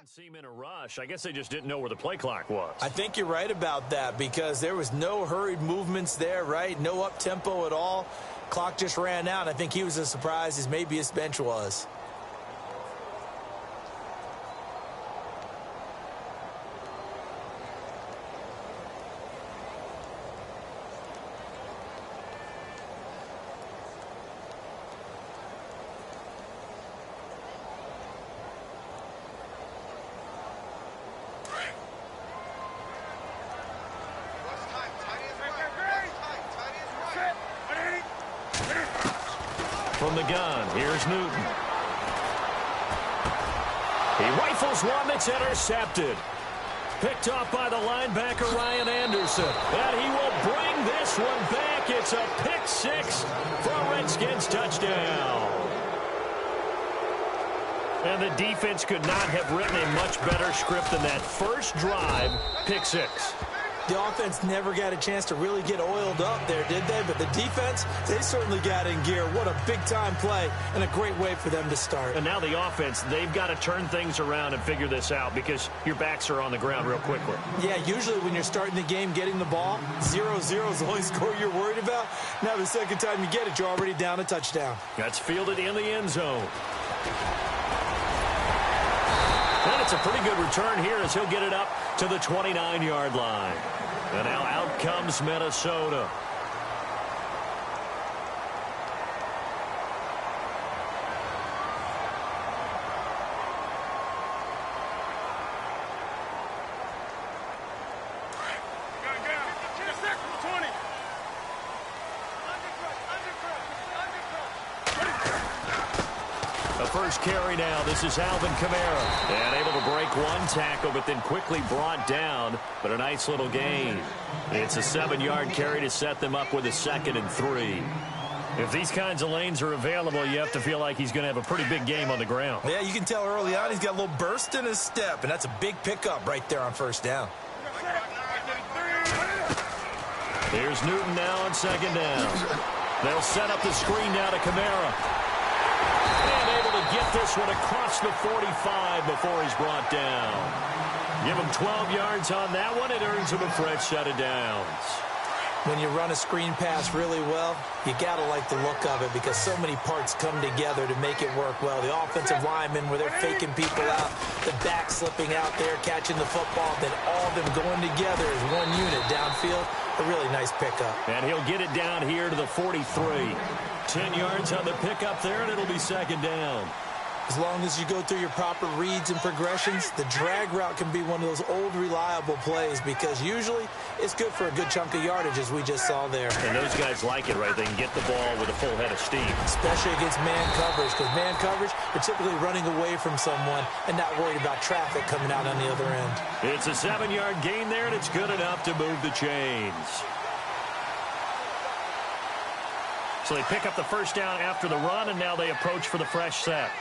Seem in a rush. I guess they just didn't know where the play clock was. I think you're right about that because there was no hurried movements there, right? No up-tempo at all. Clock just ran out. I think he was as surprised as maybe his bench was. From the gun, here's Newton. He rifles one that's intercepted. Picked off by the linebacker, Ryan Anderson. And he will bring this one back. It's a pick six for a Redskins touchdown. And the defense could not have written a much better script than that first drive, pick six. The offense never got a chance to really get oiled up there, did they? But the defense, they certainly got in gear. What a big-time play and a great way for them to start. And now the offense, they've got to turn things around and figure this out because your backs are on the ground real quickly. Yeah, usually when you're starting the game getting the ball, 0-0 is the only score you're worried about. Now the second time you get it, you're already down a touchdown. That's fielded in the end zone. And it's a pretty good return here as he'll get it up to the 29-yard line. And now out comes Minnesota. First carry now. This is Alvin Kamara. And able to break one tackle, but then quickly brought down. But a nice little gain. It's a 7-yard carry to set them up with a 2nd and 3. If these kinds of lanes are available, you have to feel like he's going to have a pretty big game on the ground. Yeah, you can tell early on he's got a little burst in his step, and that's a big pickup right there on first down. Here's Newton now on 2nd down. They'll set up the screen now to Kamara. And able to get this one across the 45 before he's brought down. Give him 12 yards on that one. It earns him a fresh set of downs. When you run a screen pass really well, you got to like the look of it because so many parts come together to make it work well. The offensive linemen where they're faking people out, the back slipping out there, catching the football, then all of them going together as one unit downfield. A really nice pickup. And he'll get it down here to the 43. 10 yards on the pickup there, and it'll be 2nd down. As long as you go through your proper reads and progressions, the drag route can be one of those old reliable plays because usually it's good for a good chunk of yardage as we just saw there. And those guys like it, right? They can get the ball with a full head of steam. Especially against man coverage because man coverage, you're typically running away from someone and not worried about traffic coming out on the other end. It's a 7-yard gain there, and it's good enough to move the chains. So they pick up the first down after the run, and now they approach for the fresh set.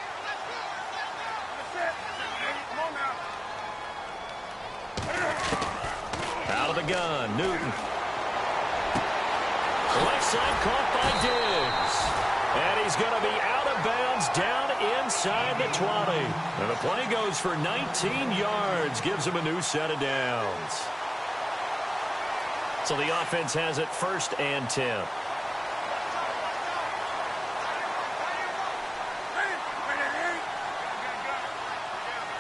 Out of the gun, Newton. Left side caught by Diggs. And he's going to be out of bounds down inside the 20. And the play goes for 19 yards, gives him a new set of downs. So the offense has it 1st and 10.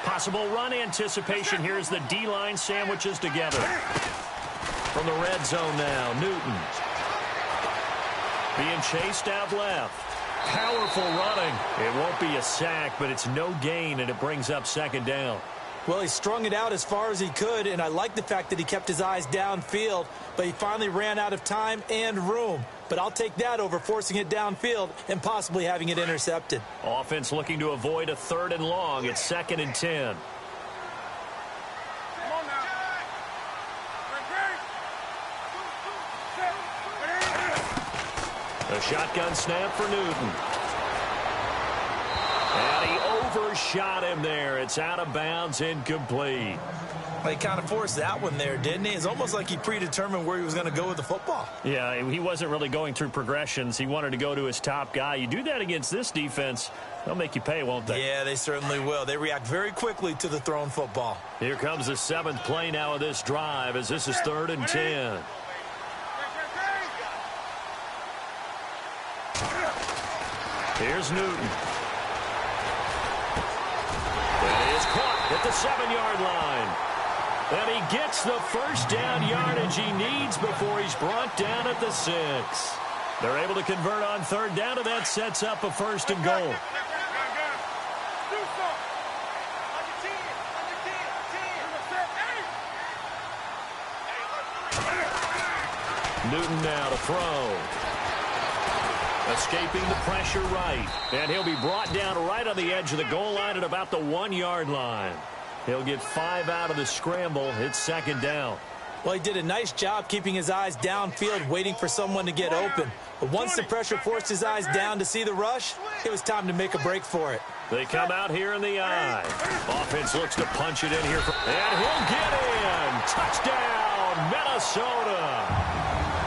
Possible run anticipation here as the D-line sandwiches together. From the red zone now, Newton. Being chased out left. Powerful running. It won't be a sack, but it's no gain, and it brings up 2nd down. Well, he strung it out as far as he could, and I like the fact that he kept his eyes downfield, but he finally ran out of time and room. But I'll take that over forcing it downfield and possibly having it intercepted. Offense looking to avoid a 3rd and long. It's 2nd and 10. A shotgun snap for Newton. And he overshot him there. It's out of bounds, incomplete. Well, he kind of forced that one there, didn't he? It's almost like he predetermined where he was going to go with the football. Yeah, he wasn't really going through progressions. He wanted to go to his top guy. You do that against this defense, they'll make you pay, won't they? Yeah, they certainly will. They react very quickly to the thrown football. Here comes the 7th play now of this drive as this is 3rd and 10. Here's Newton. That is caught at the 7-yard line. And he gets the first down yardage he needs before he's brought down at the 6. They're able to convert on 3rd down, and that sets up a 1st and goal. Newton now to throw. Escaping the pressure right. And he'll be brought down right on the edge of the goal line at about the 1-yard line. He'll get 5 out of the scramble. It's 2nd down. Well, he did a nice job keeping his eyes downfield, waiting for someone to get open. But once the pressure forced his eyes down to see the rush, it was time to make a break for it. They come out here in the eye. Offense looks to punch it in here. And he'll get in. Touchdown, Minnesota.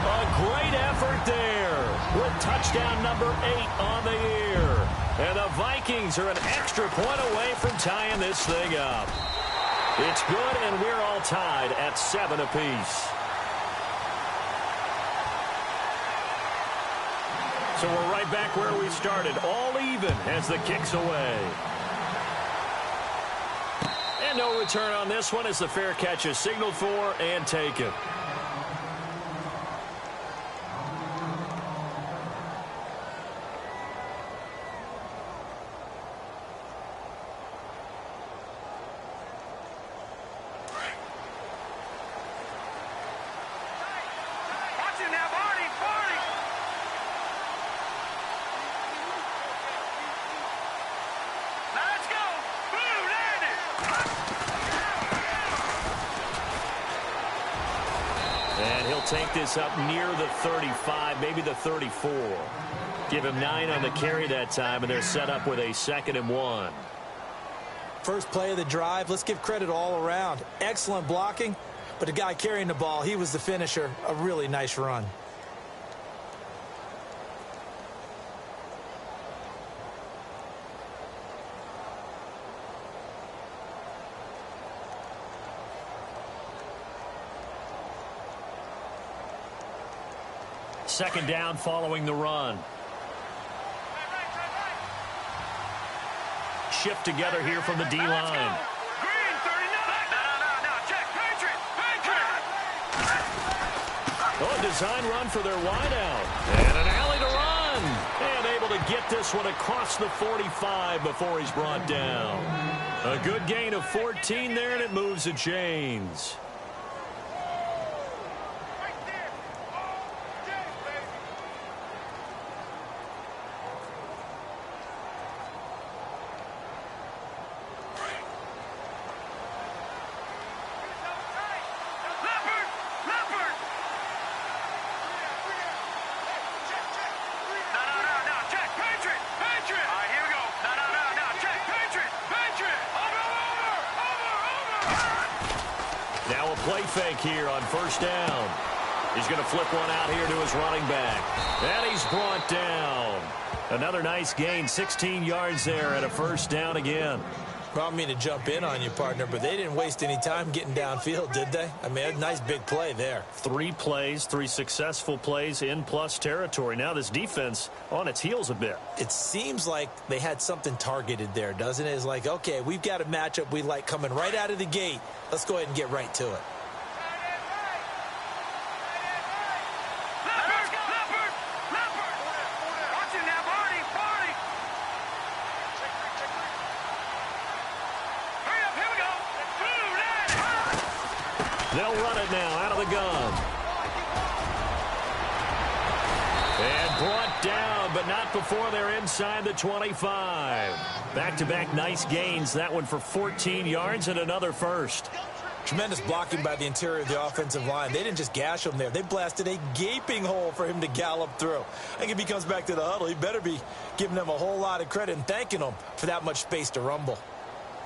A great effort there with touchdown number 8 on the year. And the Vikings are an extra point away from tying this thing up. It's good, and we're all tied at 7 apiece. So we're right back where we started, all even as the kick's away. And no return on this one as the fair catch is signaled for and taken. Take this up near the 35, maybe the 34. Give him 9 on the carry that time, and they're set up with a 2nd and 1. First play of the drive, let's give credit all around. Excellent blocking, but the guy carrying the ball, he was the finisher. A really nice run. Second down following the run. Shift together here from the D-line. Oh, a design run for their wideout. And an alley to run. And able to get this one across the 45 before he's brought down. A good gain of 14 there, and it moves the chains. Now a play fake here on 1st down. He's going to flip one out here to his running back. And he's brought down. Another nice gain, 16 yards there at a 1st down again. Well, I don't mean to jump in on you, partner, but they didn't waste any time getting downfield, did they? I mean, a nice big play there. 3 plays, 3 successful plays in plus territory. Now this defense on its heels a bit. It seems like they had something targeted there, doesn't it? It's like, okay, we've got a matchup we like coming right out of the gate. Let's go ahead and get right to it. They'll run it now out of the gun. And brought down, but not before they're inside the 25. Back-to-back nice gains. That one for 14 yards and another first. Tremendous blocking by the interior of the offensive line. They didn't just gash him there. They blasted a gaping hole for him to gallop through. I think if he comes back to the huddle, he better be giving them a whole lot of credit and thanking them for that much space to rumble.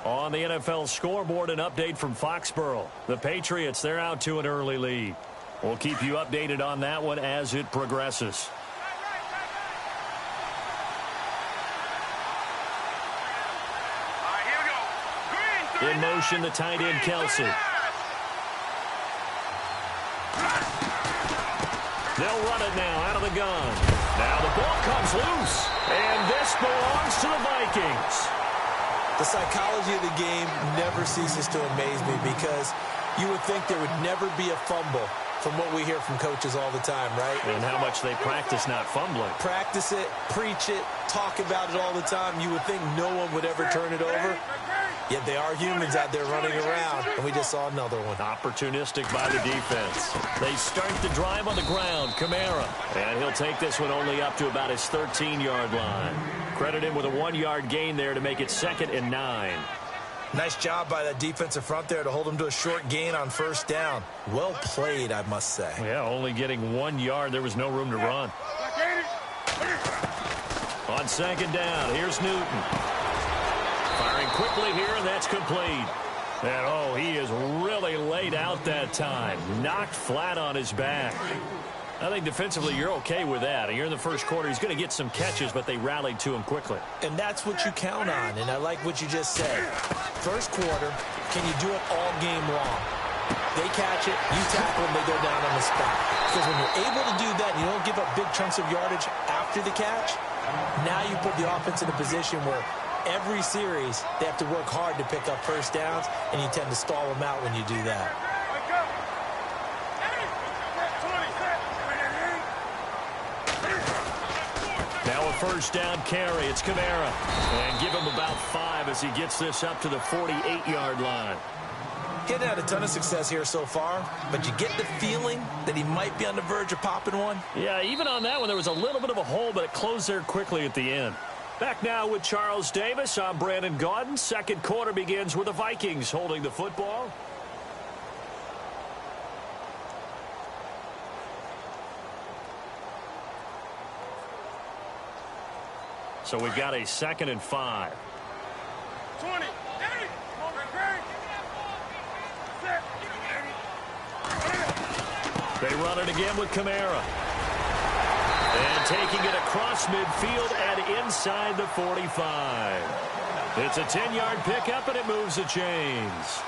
On the NFL scoreboard, an update from Foxborough. The Patriots, they're out to an early lead. We'll keep you updated on that one as it progresses. In motion, the tight end, Kelsey. They'll run it now out of the gun. Now the ball comes loose, and this belongs to the Vikings. The psychology of the game never ceases to amaze me because you would think there would never be a fumble from what we hear from coaches all the time, right? And how much they practice not fumbling. Practice it, preach it, talk about it all the time. You would think no one would ever turn it over. Yet they are humans out there running around, and we just saw another one. Opportunistic by the defense. They start the drive on the ground. Kamara. And he'll take this one only up to about his 13-yard line. Credit him with a 1-yard gain there to make it 2nd and 9. Nice job by that defensive front there to hold him to a short gain on first down. Well played, I must say. Yeah, only getting 1 yard. There was no room to run. On 2nd down, here's Newton. Firing quickly here, and that's complete. And, oh, he is really laid out that time. Knocked flat on his back. I think defensively you're okay with that. You're in the first quarter. He's going to get some catches, but they rallied to him quickly. And that's what you count on, and I like what you just said. First quarter, can you do it all game long? They catch it, you tackle them, they go down on the spot. Because when you're able to do that, you don't give up big chunks of yardage after the catch, now you put the offense in a position where every series they have to work hard to pick up first downs, and you tend to stall them out when you do that. Now a first down carry. It's Kamara. And give him about 5 as he gets this up to the 48-yard line. He hasn't had a ton of success here so far, but you get the feeling that he might be on the verge of popping one. Yeah, even on that one, there was a little bit of a hole, but it closed there quickly at the end. Back now with Charles Davis. I'm Brandon Gaudin. Second quarter begins with the Vikings holding the football. So we've got a 2nd and 5. 20. They run it again with Kamara. And taking it across midfield and inside the 45. It's a 10-yard pickup, and it moves the chains.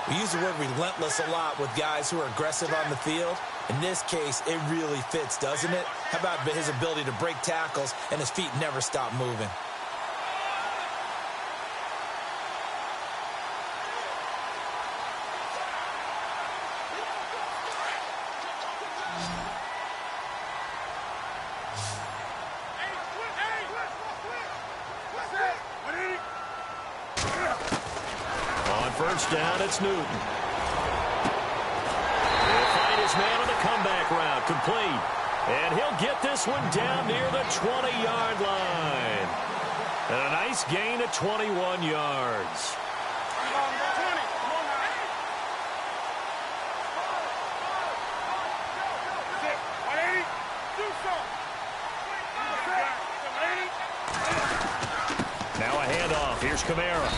We use the word relentless a lot with guys who are aggressive on the field. In this case, it really fits, doesn't it? How about his ability to break tackles and his feet never stop moving? On first down, it's Newton. He'll find his man on the comeback route, complete. And he'll get this one down near the 20-yard line. And a nice gain of 21 yards. Now a handoff. Here's Kamara.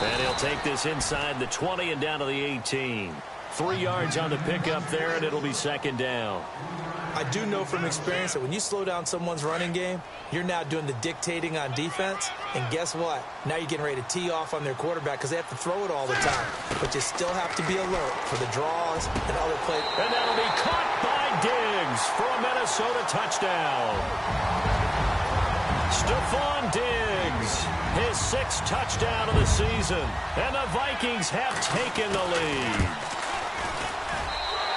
And he'll take this inside the 20 and down to the 18. 3 yards on the pickup there, and it'll be 2nd down. I do know from experience that when you slow down someone's running game, you're now doing the dictating on defense. And guess what? Now you're getting ready to tee off on their quarterback because they have to throw it all the time. But you still have to be alert for the draws and other plays. And that'll be caught by Diggs for a Minnesota touchdown. Stephon Diggs, his 6th touchdown of the season. And the Vikings have taken the lead.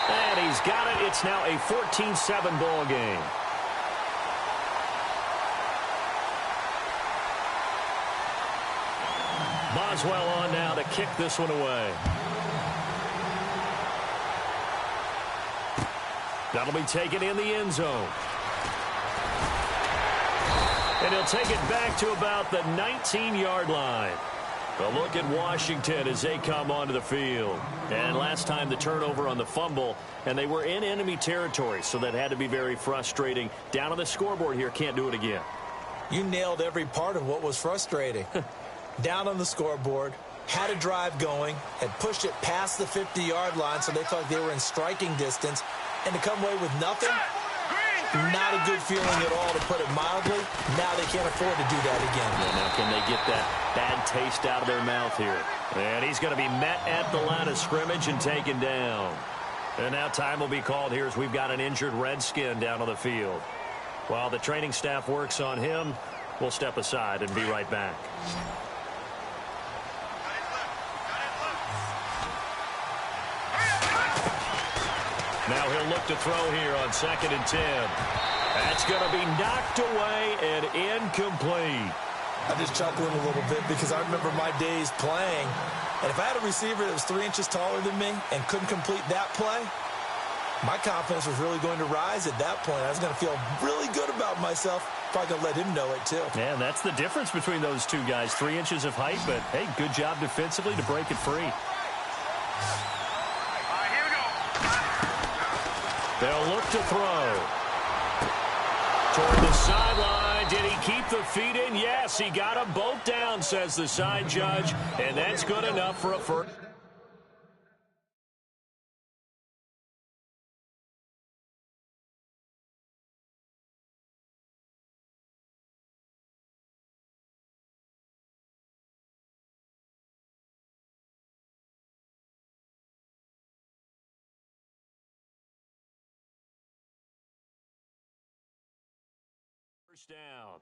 And he's got it. It's now a 14-7 ball game. Boswell on now to kick this one away. That'll be taken in the end zone. And he'll take it back to about the 19-yard line. A look at Washington as they come onto the field. And last time the turnover on the fumble, and they were in enemy territory, so that had to be very frustrating. Down on the scoreboard here, can't do it again. You nailed every part of what was frustrating. Down on the scoreboard, had a drive going, had pushed it past the 50-yard line so they thought they were in striking distance, and to come away with nothing, not a good feeling at all, to put it mildly. Now they can't afford to do that again. Yeah, now can they get that bad taste out of their mouth here? And he's going to be met at the line of scrimmage and taken down. And now time will be called here as we've got an injured Redskin down on the field. While the training staff works on him, we'll step aside and be right back. Now he'll look to throw here on 2nd and 10. That's going to be knocked away and incomplete. I'm just chuckling a little bit because I remember my days playing, and if I had a receiver that was 3 inches taller than me and couldn't complete that play, my confidence was really going to rise at that point. I was going to feel really good about myself. Probably going to let him know it, too. Yeah, and that's the difference between those two guys. 3 inches of height, but, hey, good job defensively to break it free. They'll look to throw. Toward the sideline. Did he keep the feet in? Yes, he got them both down, says the side judge. And that's good enough for a first. First down.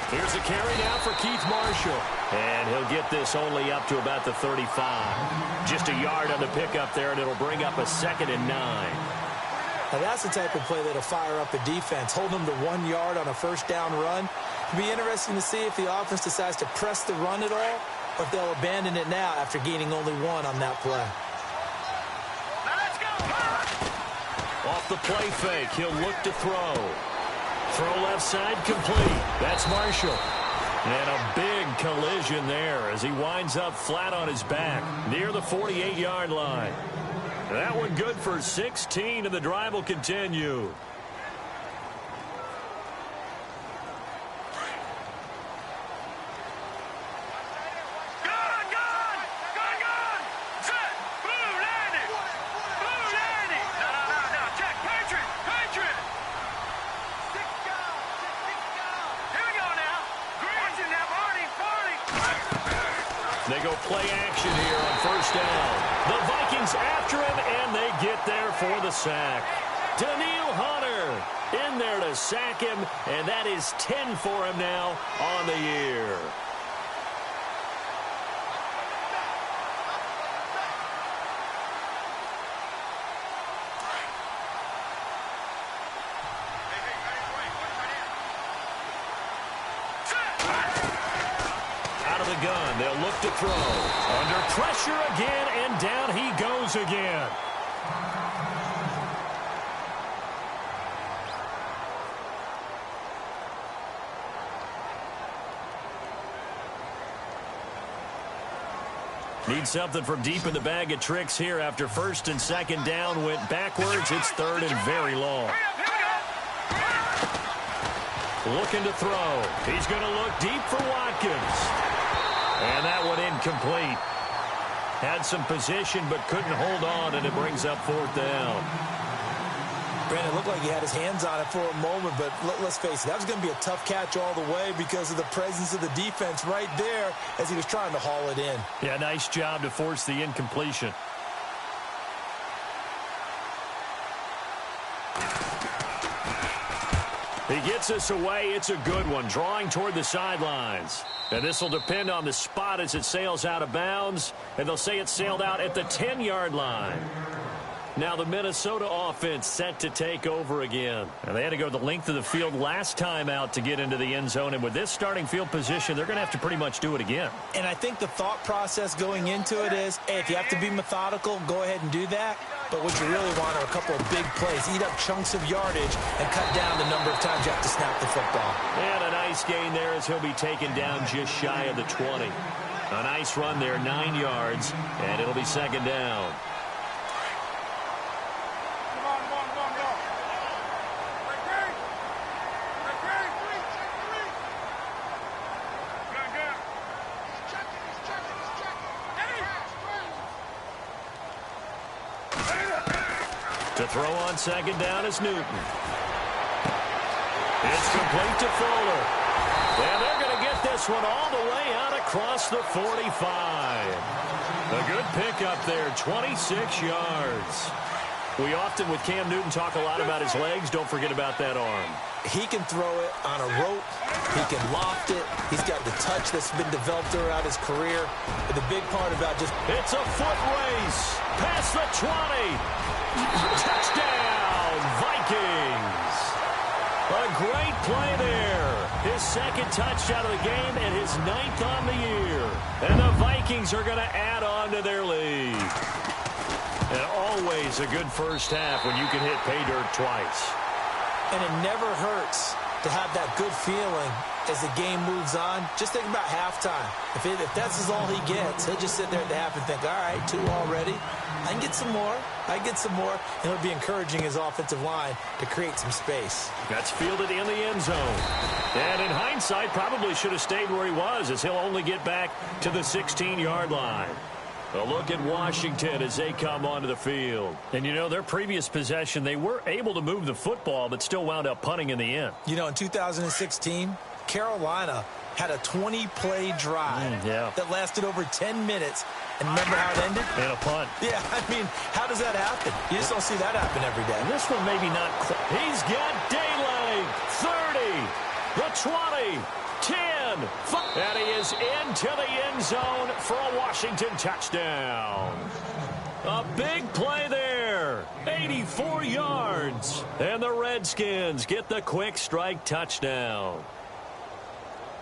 Here's a carry now for Keith Marshall. And he'll get this only up to about the 35. Just a yard on the pickup there, and it'll bring up a 2nd and 9. Now that's the type of play that'll fire up a defense. Hold them to 1 yard on a first down run. It'll be interesting to see if the offense decides to press the run at all, or if they'll abandon it now after gaining only 1 on that play. Off the play fake, he'll look to throw. Throw left side complete. That's Marshall. And a big collision there as he winds up flat on his back near the 48-yard line. That one good for 16, and the drive will continue. They go play action here on first down. The Vikings after him, and they get there for the sack. Daniil Hunter in there to sack him, and that is 10 for him now on the year. Gun. They'll look to throw. Under pressure again, and down he goes again. Need something from deep in the bag of tricks here after 1st and 2nd down went backwards. It's 3rd and very long. Looking to throw. He's going to look deep for Watkins. And that one incomplete. Had some position but couldn't hold on, and it brings up 4th down. Brandon, it looked like he had his hands on it for a moment, but let's face it, that was going to be a tough catch all the way because of the presence of the defense right there as he was trying to haul it in. Yeah, nice job to force the incompletion. He gets us away. It's a good one, drawing toward the sidelines. And this will depend on the spot as it sails out of bounds. And they'll say it sailed out at the 10-yard line. Now the Minnesota offense set to take over again. And they had to go the length of the field last time out to get into the end zone. And with this starting field position, they're going to have to pretty much do it again. And I think the thought process going into it is, hey, if you have to be methodical, go ahead and do that. But what you really want are a couple of big plays. Eat up chunks of yardage and cut down the number of times you have to snap the football. And a nice gain there as he'll be taken down just shy of the 20. A nice run there, 9 yards, and it'll be second down. To throw on second down is Newton. It's complete to Fuller. And they're going to get this one all the way out across the 45. A good pickup there, 26 yards. We often, with Cam Newton, talk a lot about his legs. Don't forget about that arm. He can throw it on a rope. He can loft it. He's got the touch that's been developed throughout his career. But the big part about just... It's a foot race. Past the 20. Touchdown, Vikings. A great play there. His second touchdown of the game and his 9th on the year. And the Vikings are going to add on to their lead. And always a good first half when you can hit pay dirt twice. And it never hurts to have that good feeling as the game moves on. Just think about halftime. If that's all he gets, he'll just sit there at the half and think, all right, 2 already. I can get some more. I can get some more. And he'll be encouraging his offensive line to create some space. That's fielded in the end zone. And in hindsight, probably should have stayed where he was, as he'll only get back to the 16-yard line. A look at Washington as they come onto the field. And, you know, their previous possession, they were able to move the football, but still wound up punting in the end. You know, in 2016, Carolina had a 20-play drive that lasted over 10 minutes. And remember how it ended? And a punt. Yeah, I mean, how does that happen? You just don't see that happen every day. And this one maybe not quite. He's got daylight. 30, the 20, 10. And he is into the end zone for a Washington touchdown. A big play there. 84 yards. And the Redskins get the quick strike touchdown.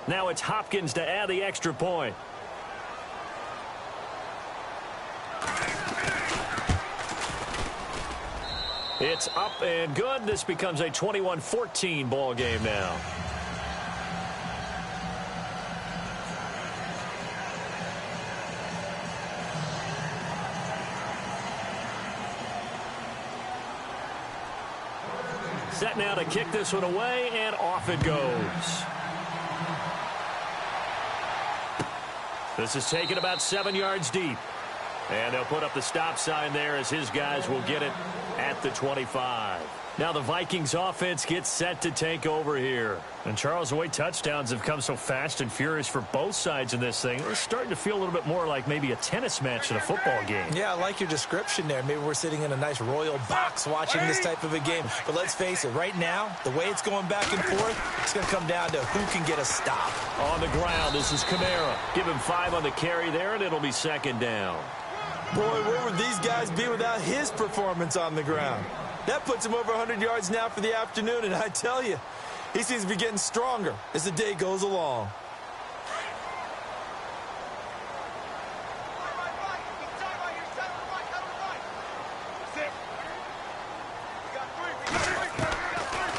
Now it's Hopkins to add the extra point. It's up and good. This becomes a 21-14 ball game now. Set now to kick this one away, and off it goes. This is taken about 7 yards deep. And they'll put up the stop sign there as his guys will get it at the 25. Now the Vikings offense gets set to take over here. And Charles, the way touchdowns have come so fast and furious for both sides in this thing, it's starting to feel a little bit more like maybe a tennis match in a football game. Yeah, I like your description there. Maybe we're sitting in a nice royal box watching this type of a game. But let's face it, right now, the way it's going back and forth, it's going to come down to who can get a stop. On the ground, this is Kamara. Give him 5 on the carry there, and it'll be second down. Boy, where would these guys be without his performance on the ground? That puts him over 100 yards now for the afternoon, and I tell you, he seems to be getting stronger as the day goes along.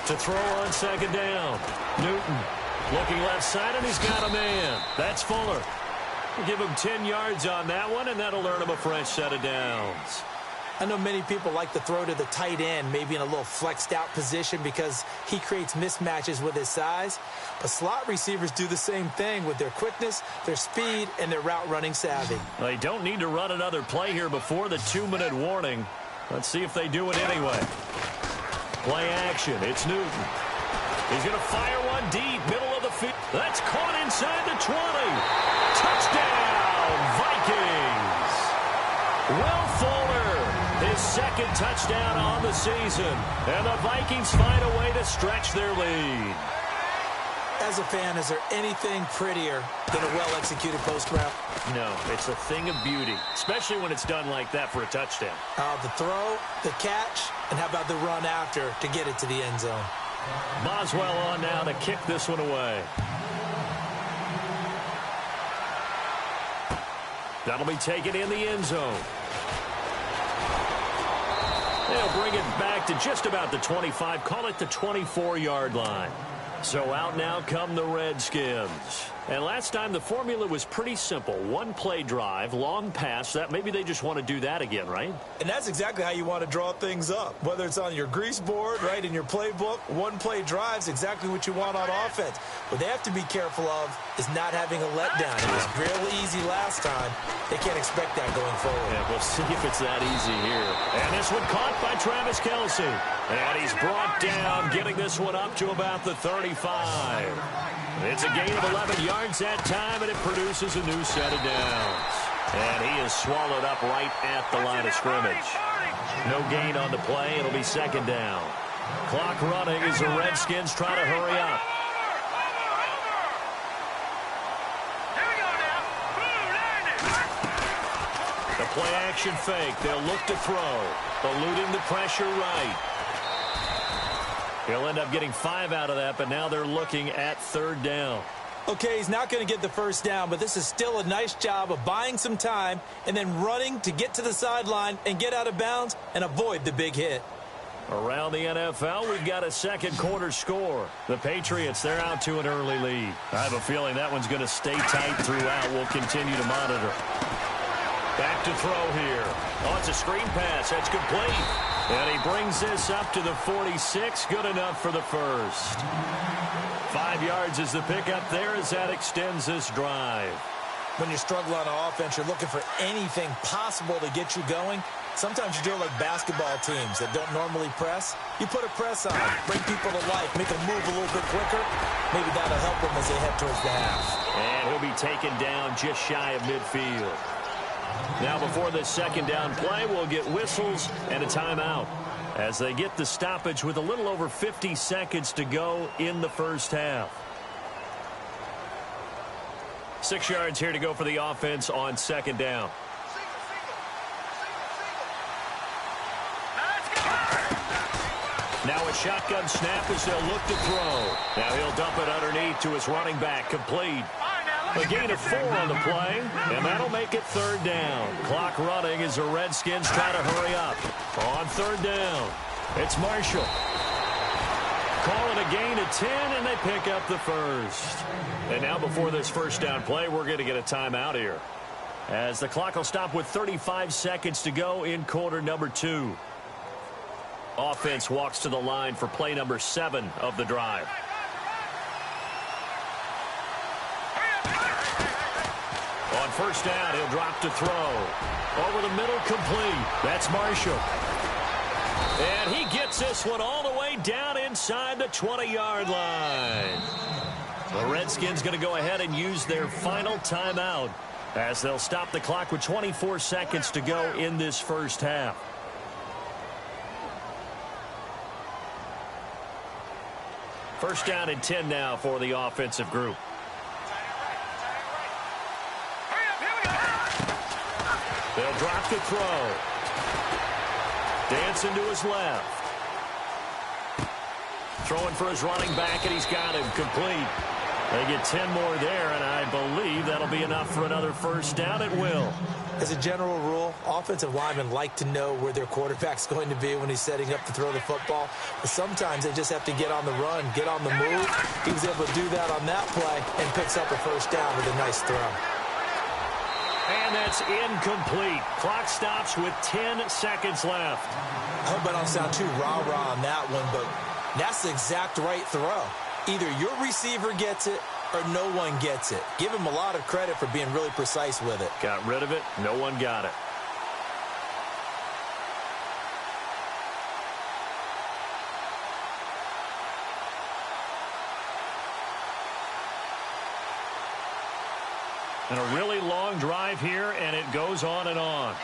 To throw on second down. Newton looking left side, and he's got a man. That's Fuller. We'll give him 10 yards on that one, and that'll earn him a fresh set of downs. I know many people like to throw to the tight end, maybe in a little flexed out position because he creates mismatches with his size. But slot receivers do the same thing with their quickness, their speed, and their route running savvy. They don't need to run another play here before the 2-minute warning. Let's see if they do it anyway. Play action. It's Newton. He's going to fire one deep, middle of the field. That's caught inside the 20. Touchdown, Vikings. Will Fuller, his second touchdown on the season. And the Vikings find a way to stretch their lead. As a fan, is there anything prettier than a well-executed post route? No, it's a thing of beauty, especially when it's done like that for a touchdown. The throw, the catch, and how about the run after to get it to the end zone? Boswell on now to kick this one away. That'll be taken in the end zone. They'll bring it back to just about the 25, call it the 24-yard line. So out now come the Redskins. And last time the formula was pretty simple. One-play drive, long pass. That maybe they just want to do that again, right? And that's exactly how you want to draw things up. Whether it's on your grease board, right, in your playbook, one-play drive's exactly what you want on offense. What they have to be careful of is not having a letdown. It was real easy last time. They can't expect that going forward. Yeah, we'll see if it's that easy here. And this one caught by Travis Kelce. And he's brought down, getting this one up to about the 35. It's a gain of 11 yards that time, and it produces a new set of downs. And he is swallowed up right at the line of scrimmage. No gain on the play. It'll be second down. Clock running as the Redskins try to hurry up. The play action fake. They'll look to throw. Eluding the pressure right. He'll end up getting 5 out of that, but now they're looking at third down. Okay, he's not going to get the first down, but this is still a nice job of buying some time and then running to get to the sideline and get out of bounds and avoid the big hit. Around the NFL, we've got a second quarter score. The Patriots, they're out to an early lead. I have a feeling that one's going to stay tight throughout. We'll continue to monitor. Back to throw here. Oh, it's a screen pass. That's complete. And he brings this up to the 46. Good enough for the first. 5 yards is the pickup there as that extends this drive. When you're struggling on offense, you're looking for anything possible to get you going. Sometimes you do it like basketball teams that don't normally press. You put a press on, bring people to life, make them move a little bit quicker. Maybe that'll help them as they head towards the half. And he'll be taken down just shy of midfield. Now before this second down play, we'll get whistles and a timeout as they get the stoppage with a little over 50 seconds to go in the first half. 6 yards here to go for the offense on second down. Now a shotgun snap as they'll look to throw. Now he'll dump it underneath to his running back, complete. A gain of 4 on the play, and that'll make it third down. Clock running as the Redskins try to hurry up. On third down, it's Marshall. Calling a gain of 10, and they pick up the first. And now before this first down play, we're going to get a timeout here, as the clock will stop with 35 seconds to go in quarter number 2. Offense walks to the line for play number 7 of the drive. On first down, he'll drop to throw. Over the middle, complete. That's Marshall. And he gets this one all the way down inside the 20-yard line. The Redskins going to go ahead and use their final timeout as they'll stop the clock with 24 seconds to go in this first half. First down and 10 now for the offensive group. They'll drop to throw. Dancing to his left. Throwing for his running back, and he's got him complete. They get 10 more there, and I believe that'll be enough for another first down. It will. As a general rule, offensive linemen like to know where their quarterback's going to be when he's setting up to throw the football. But sometimes they just have to get on the run, get on the move. He was able to do that on that play and picks up a first down with a nice throw. And that's incomplete. Clock stops with 10 seconds left. I hope I don't sound too rah-rah on that one, but that's the exact right throw. Either your receiver gets it or no one gets it. Give him a lot of credit for being really precise with it. Got rid of it. No one got it. And a really long drive here, and it goes on and on.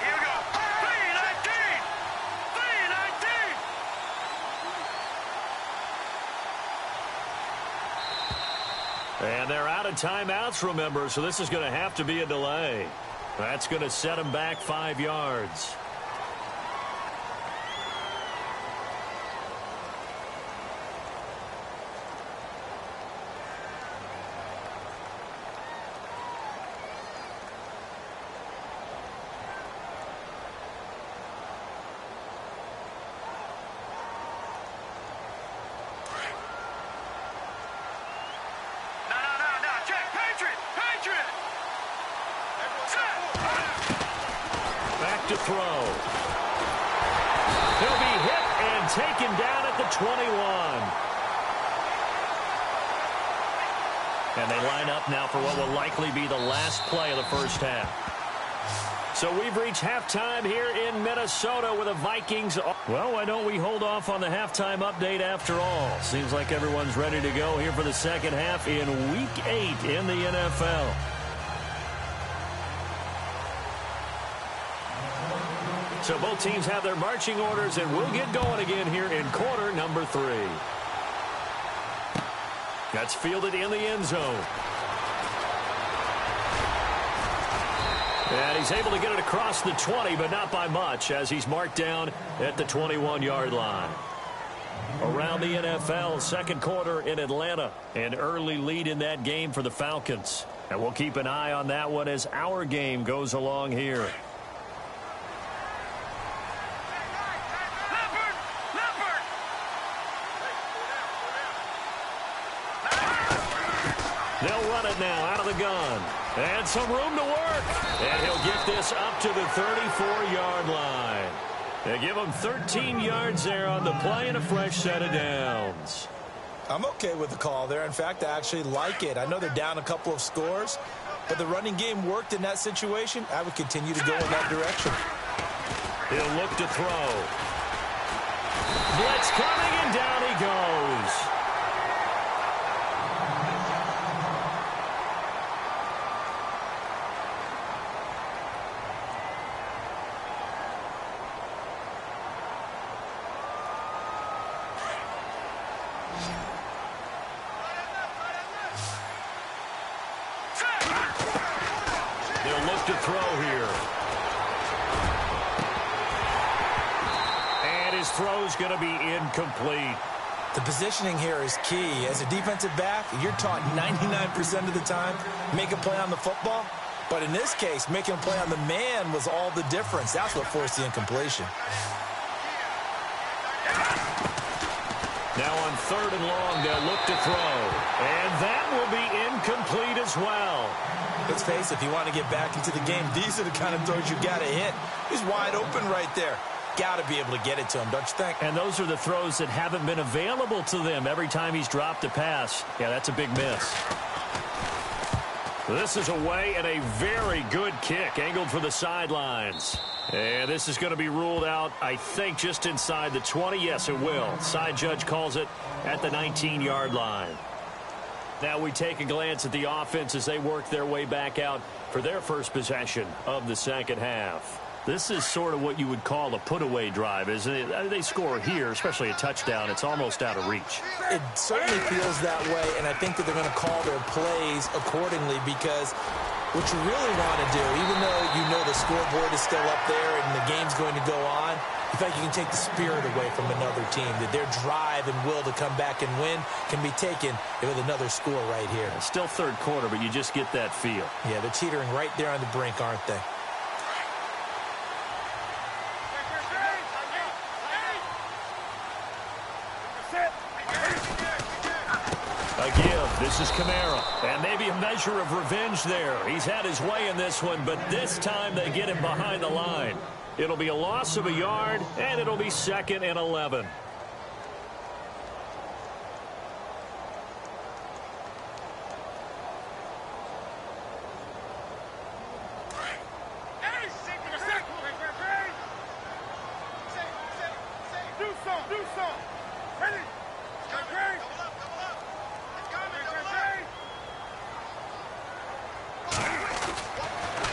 Here we go. 3-19. And they're out of timeouts, remember, so this is going to have to be a delay. That's going to set them back 5 yards. Back to throw. He'll be hit and taken down at the 21. And they line up now for what will likely be the last play of the first half. So we've reached halftime here in Minnesota with the Vikings. Well, why don't we hold off on the halftime update after all? Seems like everyone's ready to go here for the second half in Week 8 in the NFL. So both teams have their marching orders, and we'll get going again here in quarter number 3. That's fielded in the end zone. And he's able to get it across the 20, but not by much, as he's marked down at the 21-yard line. Around the NFL, second quarter in Atlanta. An early lead in that game for the Falcons. And we'll keep an eye on that one as our game goes along here. They'll run it now out of the gun. And some room to work. And he'll get this up to the 34-yard line. They give him 13 yards there on the play and a fresh set of downs. I'm okay with the call there. In fact, I actually like it. I know they're down a couple of scores, but the running game worked in that situation. I would continue to go in that direction. He'll look to throw. Blitz coming, and down he goes. They'll look to throw here. And his throw's going to be incomplete. The positioning here is key. As a defensive back, you're taught 99% of the time, make a play on the football. But in this case, making a play on the man was all the difference. That's what forced the incompletion. Now on 3rd and long, they'll look to throw. And that will be incomplete as well. Let's face it, if you want to get back into the game, these are the kind of throws you got to hit. He's wide open right there. Got to be able to get it to him, don't you think? And those are the throws that haven't been available to them every time he's dropped a pass. Yeah, that's a big miss. This is away and a very good kick, angled for the sidelines. And this is going to be ruled out, I think, just inside the 20. Yes, it will. Side judge calls it at the 19-yard line. Now we take a glance at the offense as they work their way back out for their first possession of the second half. This is sort of what you would call a put-away drive, isn't it? They score here, especially a touchdown. It's almost out of reach. It certainly feels that way, and I think that they're going to call their plays accordingly, because what you really want to do, even though you know the scoreboard is still up there and the game's going to go on, in fact, you can take the spirit away from another team, that their drive and will to come back and win can be taken with another score right here. Still third quarter, but you just get that feel. Yeah, they're teetering right there on the brink, aren't they? A give. This is Kamara. And maybe a measure of revenge there. He's had his way in this one, but this time they get him behind the line. It'll be a loss of a yard, and it'll be 2nd and 11.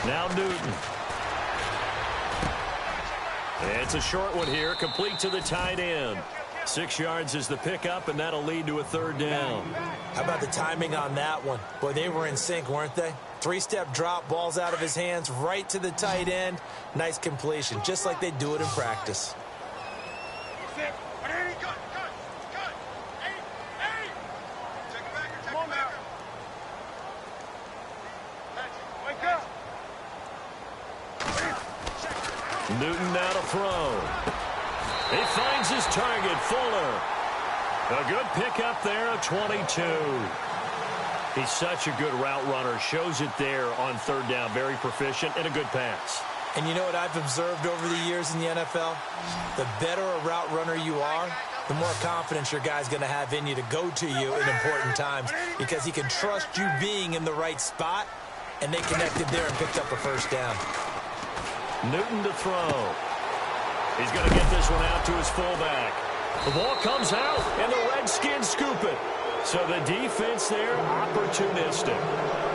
Now Newton. It's a short one here, complete to the tight end. 6 yards is the pickup, and that'll lead to a third down. How about the timing on that one? Boy, they were in sync, weren't they? 3-step drop, ball's out of his hands, right to the tight end. Nice completion, just like they do it in practice. Newton now to throw. He finds his target, Fuller. A good pickup there, a 22. He's such a good route runner. Shows it there on third down. Very proficient and a good pass. And you know what I've observed over the years in the NFL? The better a route runner you are, the more confidence your guy's going to have in you to go to you in important times because he can trust you being in the right spot, and they connected there and picked up a first down. Newton to throw. He's going to get this one out to his fullback. The ball comes out, and the Redskins scoop it. So the defense there, opportunistic.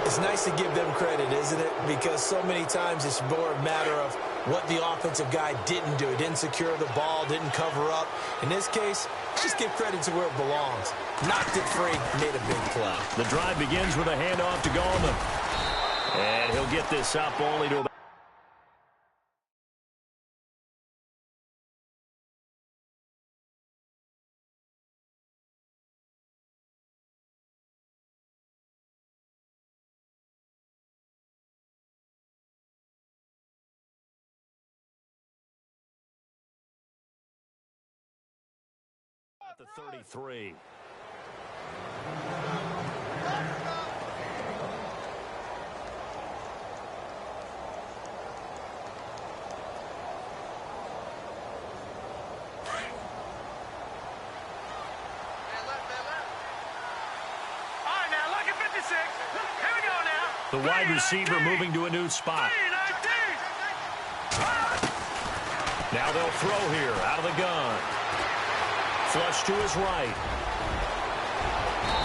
It's nice to give them credit, isn't it? Because so many times it's more a matter of what the offensive guy didn't do. He didn't secure the ball, didn't cover up. In this case, just give credit to where it belongs. Knocked it free, made a big play. The drive begins with a handoff to Gallman. And he'll get this up only to about the 33. The wide receiver moving to a new spot. Now they'll throw here out of the gun. Flush to his right.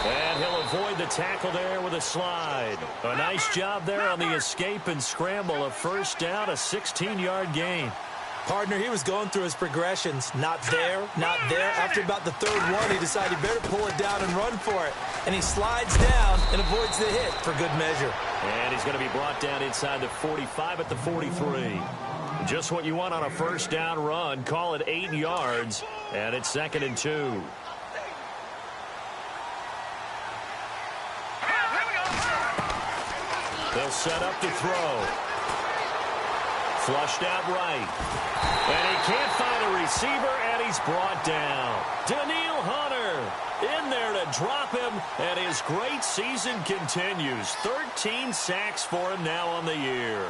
And he'll avoid the tackle there with a slide. A nice job there on the escape and scramble. A first down, a 16-yard gain. Partner, he was going through his progressions. Not there, not there. After about the third one, he decided he better pull it down and run for it. And he slides down and avoids the hit for good measure. And he's going to be brought down inside the 45 at the 43. Just what you want on a first down run. Call it 8 yards, and it's 2nd and 2. They'll set up to throw. Flushed out right. And he can't find a receiver, and he's brought down. Daniil Hunter in there to drop him, and his great season continues. 13 sacks for him now on the year.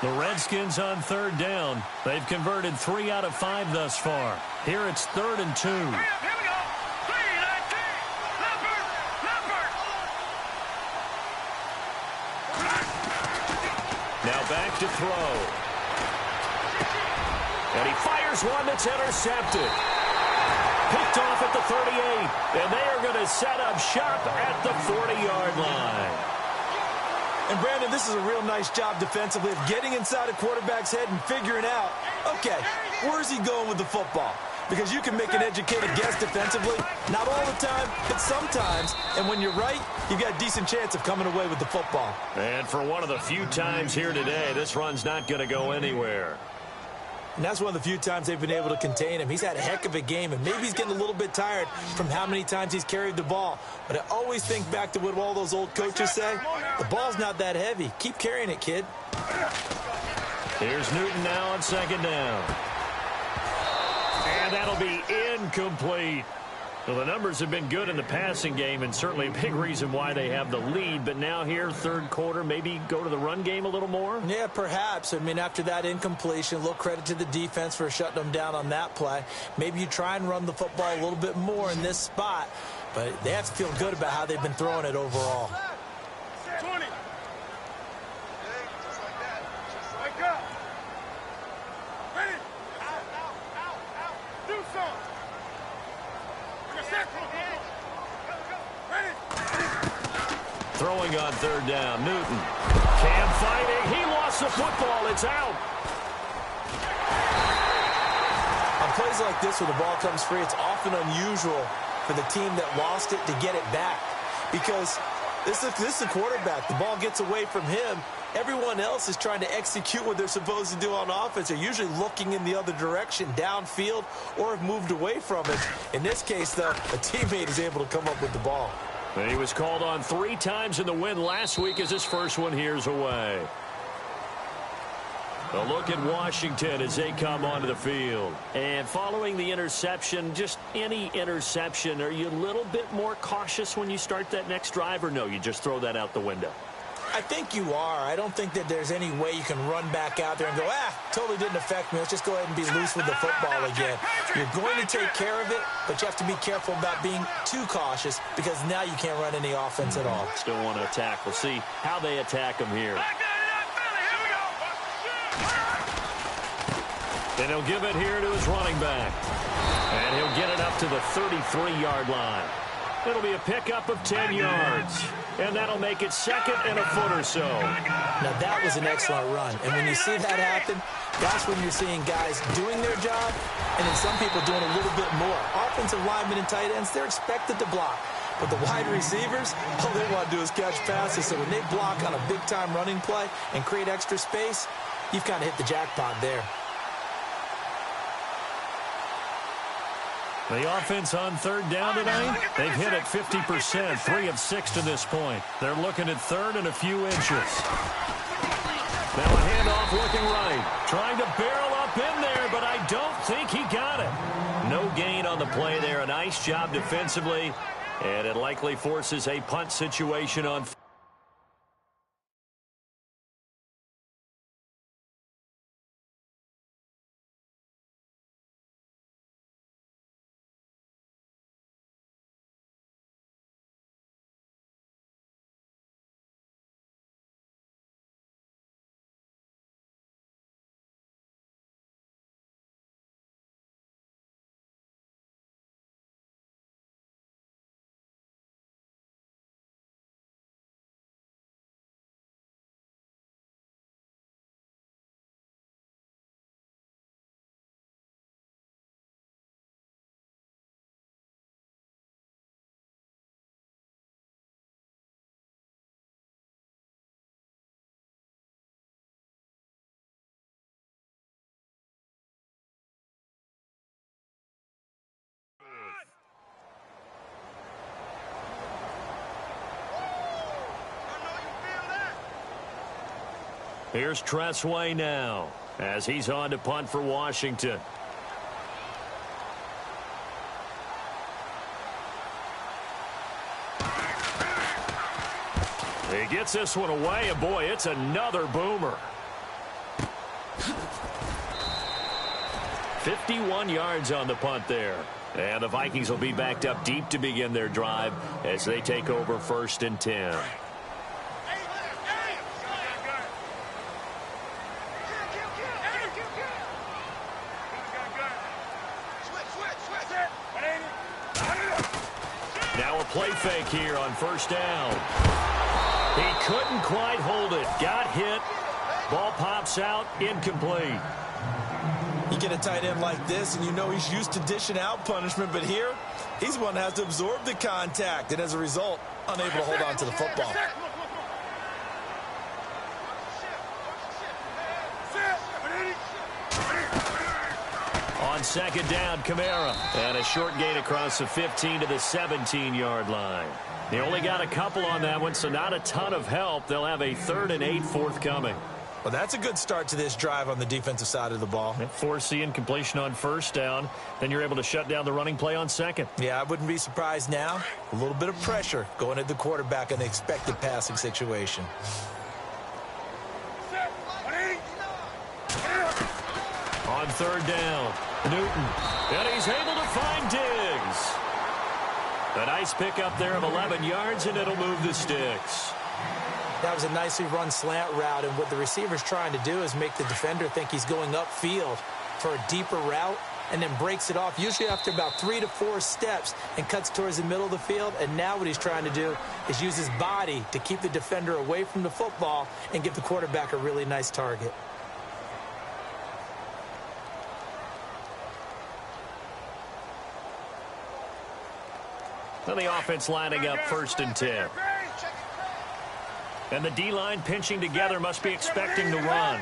The Redskins on third down. They've converted 3 out of 5 thus far. Here it's 3rd and 2. Here we go. 3-19. Now back to throw. And he fires one that's intercepted. Picked off at the 38. And they are going to set up shop at the 40-yard line. And, Brandon, this is a real nice job defensively of getting inside a quarterback's head and figuring out, okay, where's he going with the football? Because you can make an educated guess defensively, not all the time, but sometimes. And when you're right, you've got a decent chance of coming away with the football. And for one of the few times here today, this run's not going to go anywhere. And that's one of the few times they've been able to contain him. He's had a heck of a game, and maybe he's getting a little bit tired from how many times he's carried the ball. But I always think back to what all those old coaches say. The ball's not that heavy. Keep carrying it, kid. Here's Newton now on 2nd down. And that'll be incomplete. Well, the numbers have been good in the passing game, and certainly a big reason why they have the lead. But now here, third quarter, maybe go to the run game a little more? Yeah, perhaps. I mean, after that incompletion, a little credit to the defense for shutting them down on that play. Maybe you try and run the football a little bit more in this spot. But they have to feel good about how they've been throwing it overall. 20. Just like that. Just like that. Ready? Out. Do something. Throwing on third down, Newton. Cam fighting. He lost the football. It's out. Plays like this where the ball comes free, it's often unusual for the team that lost it to get it back. Because this is a quarterback. The ball gets away from him. Everyone else is trying to execute what they're supposed to do on offense. They're usually looking in the other direction, downfield, or have moved away from it. In this case, though, a teammate is able to come up with the ball. He was called on 3 times in the win last week as his first one here's away. A look at Washington as they come onto the field. And following the interception, just any interception, are you a little bit more cautious when you start that next drive, or no, you just throw that out the window? I think you are. I don't think that there's any way you can run back out there and go, totally didn't affect me. Let's just go ahead and be loose with the football again. You're going to take care of it, but you have to be careful about being too cautious because now you can't run any offense at all. Still want to attack. We'll see how they attack him here. Then he'll give it here to his running back. And he'll get it up to the 33-yard line. It'll be a pickup of 10 yards. And that'll make it second and a foot or so. Now, that was an excellent run. And when you see that happen, that's when you're seeing guys doing their job and then some people doing a little bit more. Offensive linemen and tight ends, they're expected to block. But the wide receivers, all they want to do is catch passes. So when they block on a big-time running play and create extra space, you've kind of hit the jackpot there. The offense on third down tonight, they've hit it 50%, 3 of 6 to this point. They're looking at third and a few inches. Now a handoff looking right. Trying to barrel up in there, but I don't think he got it. No gain on the play there. A nice job defensively, and it likely forces a punt situation on. Here's Tressway now as he's on to punt for Washington. He gets this one away, and boy, it's another boomer. 51 yards on the punt there. And the Vikings will be backed up deep to begin their drive as they take over 1st and 10. Now a play fake here on 1st down. He couldn't quite hold it. Got hit. Ball pops out. Incomplete. You get a tight end like this, and you know he's used to dishing out punishment, but here, he's one that has to absorb the contact, and as a result, unable to hold on to the football. On 2nd down, Kamara. And a short gain across the 15 to the 17-yard line. They only got a couple on that one, so not a ton of help. They'll have a 3rd and 8 forthcoming. Well, that's a good start to this drive on the defensive side of the ball. Force the incompletion on 1st down. Then you're able to shut down the running play on 2nd. Yeah, I wouldn't be surprised now. A little bit of pressure going at the quarterback in the expected passing situation. On 3rd down, Newton. And he's able to find Diggs. A nice pickup there of 11 yards, and it'll move the sticks. That was a nicely run slant route, and what the receiver's trying to do is make the defender think he's going upfield for a deeper route and then breaks it off, usually after about 3 to 4 steps, and cuts towards the middle of the field. And now what he's trying to do is use his body to keep the defender away from the football and give the quarterback a really nice target. And the offense lining up 1st and 10. And the D-line pinching together, must be expecting the run.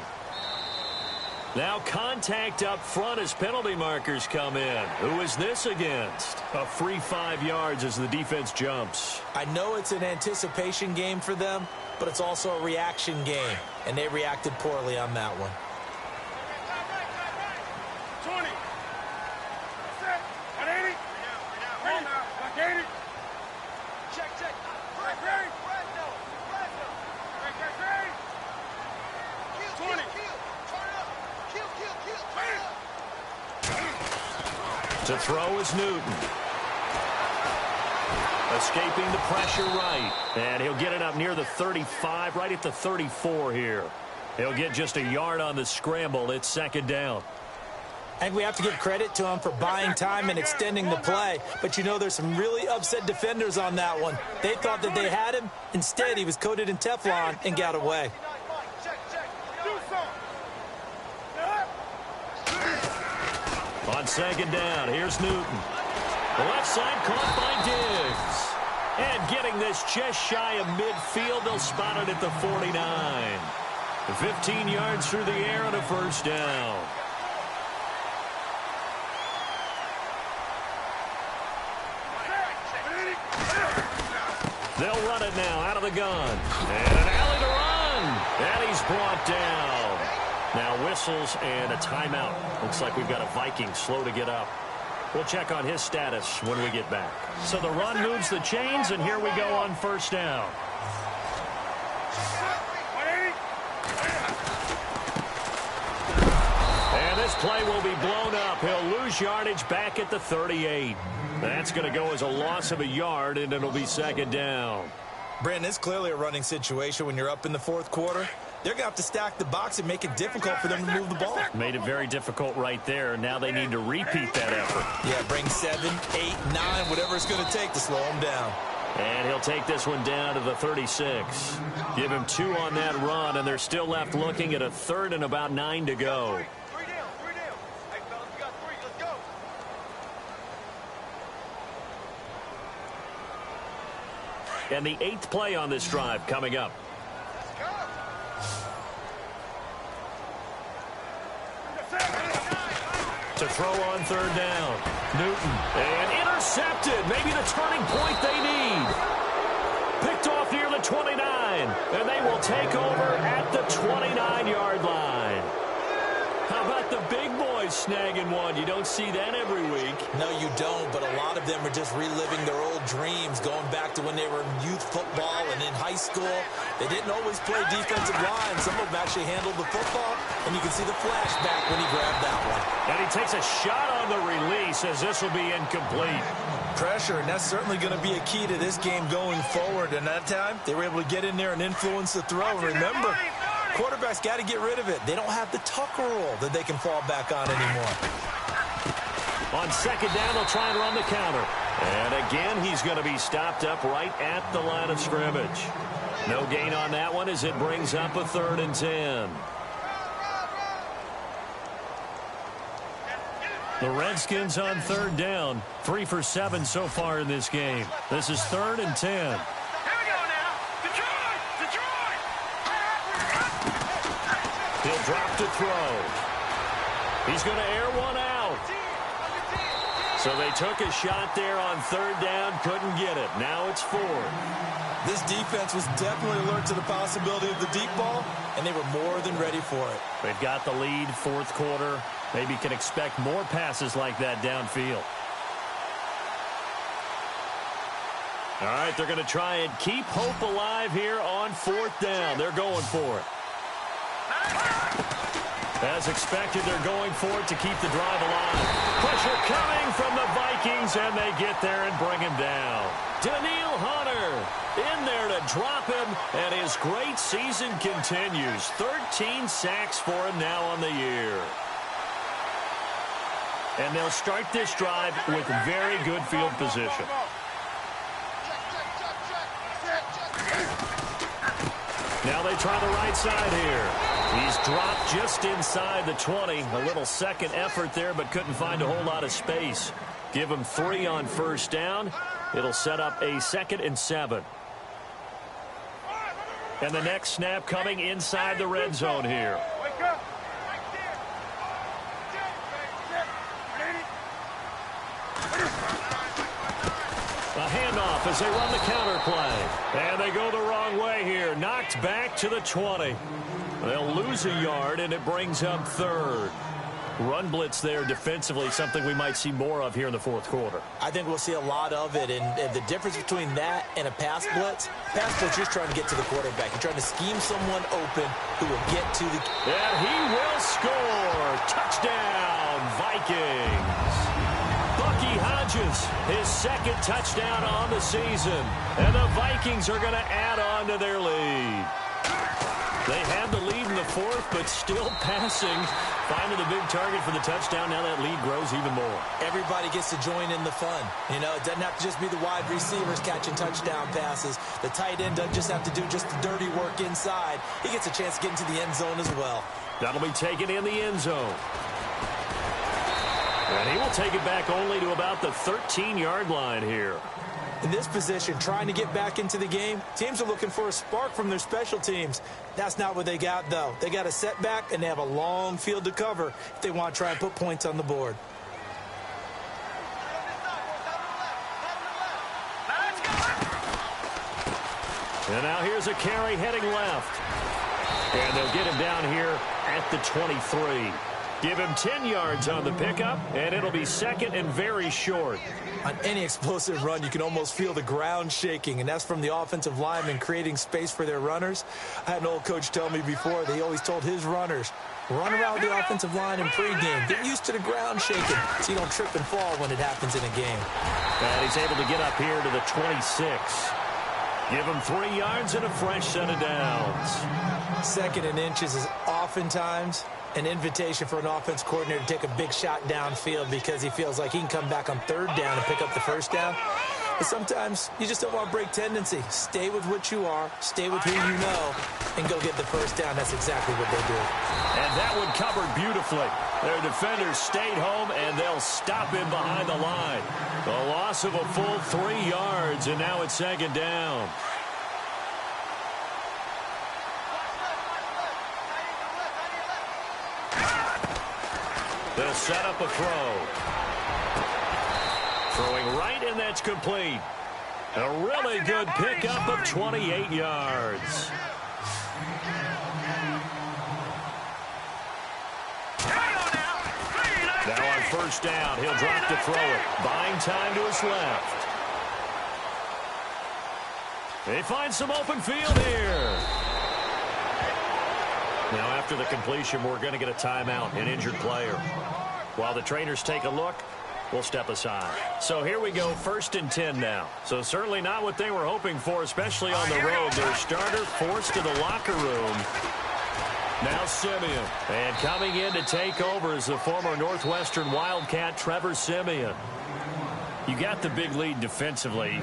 Now contact up front as penalty markers come in. Who is this against? A free 5 yards as the defense jumps. I know it's an anticipation game for them, but it's also a reaction game, and they reacted poorly on that one. 20. 180. Come on now. 180. Check. Right. 20. To throw is Newton. Escaping the pressure right. And he'll get it up near the 35, right at the 34 here. He'll get just a yard on the scramble. It's 2nd down. I think we have to give credit to him for buying time and extending the play. But, you know, there's some really upset defenders on that one. They thought that they had him. Instead, he was coated in Teflon and got away. On 2nd down, here's Newton. The left side caught by Diggs. And getting this just shy of midfield, they'll spot it at the 49. 15 yards through the air and a 1st down. They'll run it now out of the gun. And an alley to run. And he's brought down. Now whistles and a timeout. Looks like we've got a Viking slow to get up. We'll check on his status when we get back. So the run moves the chains, and here we go on 1st down. And this play will be blown up. He'll lose yardage back at the 38. That's going to go as a loss of a yard, and it'll be 2nd down. Brandon, it's clearly a running situation when you're up in the 4th quarter. They're going to have to stack the box and make it difficult for them to move the ball. Made it very difficult right there. Now they need to repeat that effort. Yeah, bring 7, 8, 9, whatever it's going to take to slow them down. And he'll take this one down to the 36. Give him 2 on that run, and they're still left looking at a 3rd and about 9 to go. 3 down. Hey, fellas, we got 3. Let's go. And the 8th play on this drive coming up. To throw on 3rd down. Newton. And intercepted. Maybe the turning point they need. Picked off near the 29. And they will take over at the 29-yard line. How about the big boys snagging one? You don't see that every week. No, you don't, but a lot of them are just reliving their old dreams, going back to when they were in youth football and in high school. They didn't always play defensive line. Some of them actually handled the football, and you can see the flashback when he grabbed that one. And he takes a shot on the release as this will be incomplete. Pressure, and that's certainly going to be a key to this game going forward. And that time, they were able to get in there and influence the throw. And remember, quarterbacks got to get rid of it. They don't have the Tucker rule that they can fall back on anymore. On 2nd down, they'll try and run the counter. And again, he's going to be stopped up right at the line of scrimmage. No gain on that one as it brings up a 3rd and 10. The Redskins on 3rd down. 3 for 7 so far in this game. This is 3rd and 10. Here we go now. Detroit! He'll drop to throw. He's going to air one out. So they took a shot there on 3rd down, couldn't get it. Now it's 4th. This defense was definitely alert to the possibility of the deep ball, and they were more than ready for it. They've got the lead, 4th quarter. Maybe can expect more passes like that downfield. All right, they're going to try and keep hope alive here on 4th down. They're going for it. As expected, they're going for it to keep the drive alive. Pressure coming from the Vikings, and they get there and bring him down. Daniil Hunter in there to drop him, and his great season continues. 13 sacks for him now on the year. And they'll start this drive with very good field position. Now they try the right side here. He's dropped just inside the 20. A little second effort there, but couldn't find a whole lot of space. Give him 3 on first down. It'll set up a 2nd and 7. And the next snap coming inside the red zone here. A handoff as they run the counter play. And they go the wrong way here. Knocked back to the 20. They'll lose a yard, and it brings up 3rd. Run blitz there defensively, something we might see more of here in the 4th quarter. I think we'll see a lot of it, and the difference between that and a pass blitz, you're just trying to get to the quarterback. You're trying to scheme someone open who will get to the... And he will score. Touchdown, Vikings. Bucky Hodges, his 2nd touchdown on the season. And the Vikings are going to add on to their lead. They had the lead in the 4th, but still passing. Finding the big target for the touchdown. Now that lead grows even more. Everybody gets to join in the fun. You know, it doesn't have to just be the wide receivers catching touchdown passes. The tight end doesn't just have to do just the dirty work inside. He gets a chance to get into the end zone as well. That'll be taken in the end zone. And he will take it back only to about the 13-yard line here. In this position, trying to get back into the game, teams are looking for a spark from their special teams. That's not what they got, though. They got a setback, and they have a long field to cover if they want to try and put points on the board. And now here's a carry heading left. And they'll get him down here at the 23. Give him 10 yards on the pickup, and it'll be 2nd and very short. On any explosive run, you can almost feel the ground shaking, and that's from the offensive linemen creating space for their runners. I had an old coach tell me before, they always told his runners, run around the offensive line in pregame. Get used to the ground shaking so you don't trip and fall when it happens in a game. And he's able to get up here to the 26. Give him 3 yards and a fresh set of downs. 2nd and inches is oftentimes an invitation for an offense coordinator to take a big shot downfield because he feels like he can come back on 3rd down and pick up the 1st down. But sometimes you just don't want to break tendency. Stay with what you are, stay with who you know, and go get the 1st down. That's exactly what they do. And that one covered beautifully. Their defenders stayed home, and they'll stop him behind the line. A loss of a full 3 yards, and now it's 2nd down. They'll set up a throw. Throwing right, and that's complete. A really good pickup of 28 yards. Now on 1st down, he'll drop to throw it. Buying time to his left. They find some open field here. Now, after the completion, we're going to get a timeout, an injured player. While the trainers take a look, we'll step aside. So here we go, 1st and 10 now. So certainly not what they were hoping for, especially on the road. Their starter forced to the locker room. Now Simeon. And coming in to take over is the former Northwestern Wildcat, Trevor Simeon. You got the big lead defensively.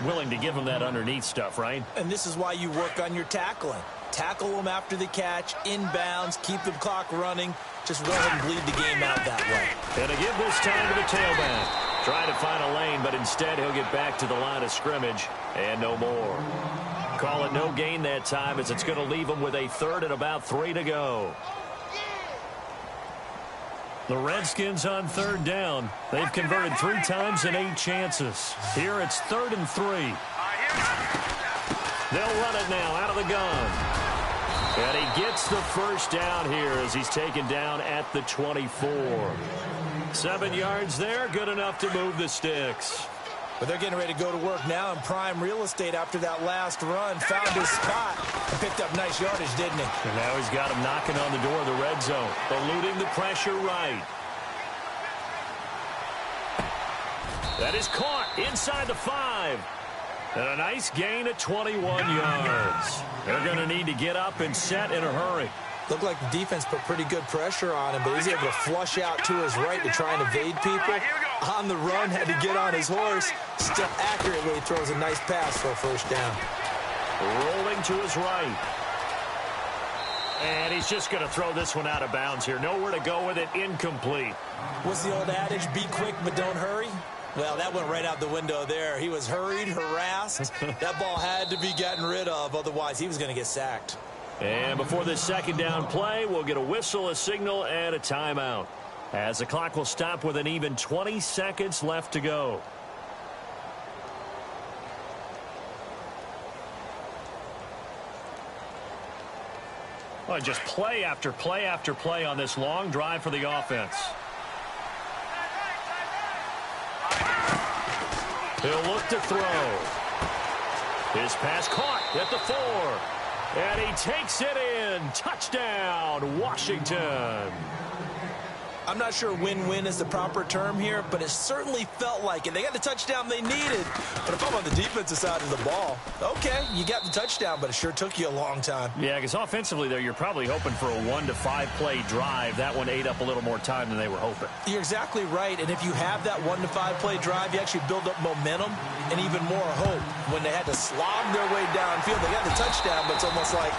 Willing to give him that underneath stuff, right? And this is why you work on your tackling. Tackle them after the catch, inbounds, keep the clock running. Just go ahead and bleed the game out that way. And to give this time to the tailback. Trying to find a lane, but instead he'll get back to the line of scrimmage and no more. Call it no gain that time as it's going to leave him with a 3rd and about 3 to go. The Redskins on 3rd down. They've converted 3 times in 8 chances. Here it's 3rd and 3. They'll run it now out of the gun. And he gets the 1st down here as he's taken down at the 24. 7 yards there, good enough to move the sticks. But they're getting ready to go to work now in prime real estate after that last run. Found his spot and picked up nice yardage, didn't he? And now he's got him knocking on the door of the red zone, eluding the pressure right. That is caught inside the 5. And a nice gain of 21 yards. They're going to need to get up and set in a hurry. Looked like the defense put pretty good pressure on him, but he's able to flush out to his right to try and evade people. On the run, had to get on his horse. Still accurately throws a nice pass for a 1st down. Rolling to his right. And he's just going to throw this one out of bounds here. Nowhere to go with it. Incomplete. What's the old adage? Be quick, but don't hurry. Well, that went right out the window there. He was hurried, harassed. That ball had to be gotten rid of. Otherwise, he was going to get sacked. And before this second down play, we'll get a whistle, a signal, and a timeout, as the clock will stop with an even 20 seconds left to go. Well, just play after play after play on this long drive for the offense. He'll look to throw. His pass caught at the 4. And he takes it in. Touchdown, Washington. I'm not sure win-win is the proper term here, but it certainly felt like it. They got the touchdown they needed. But if I'm on the defensive side of the ball, okay, you got the touchdown, but it sure took you a long time. Yeah, because offensively, though, you're probably hoping for a 1 to 5 play drive. That one ate up a little more time than they were hoping. You're exactly right. And if you have that 1 to 5 play drive, you actually build up momentum and even more hope. When they had to slog their way downfield, they got the touchdown, but it's almost like,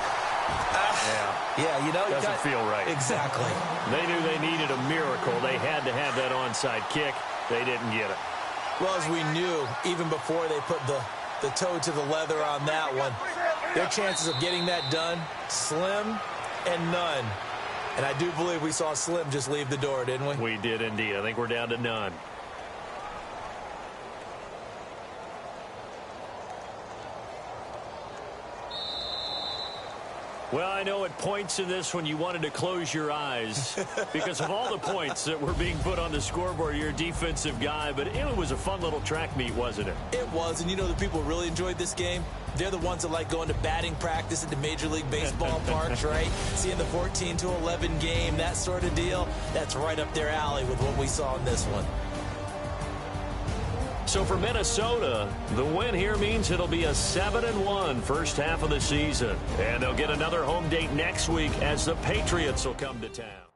yeah, you know, doesn't feel right. Exactly. They knew they needed a miracle. They had to have that onside kick. They didn't get it. Well, as we knew, even before they put the toe to the leather on that one, their chances of getting that done, slim and none. And I do believe we saw Slim just leave the door, didn't we? We did indeed. I think we're down to none. Well, I know at points in this when you wanted to close your eyes because of all the points that were being put on the scoreboard. You're a defensive guy, but it was a fun little track meet, wasn't it? It was, and you know the people who really enjoyed this game? They're the ones that like going to batting practice at the Major League Baseball parks, right? Seeing the 14-11 game, that sort of deal. That's right up their alley with what we saw in this one. So for Minnesota, the win here means it'll be a 7-1 first half of the season. And they'll get another home date next week as the Patriots will come to town.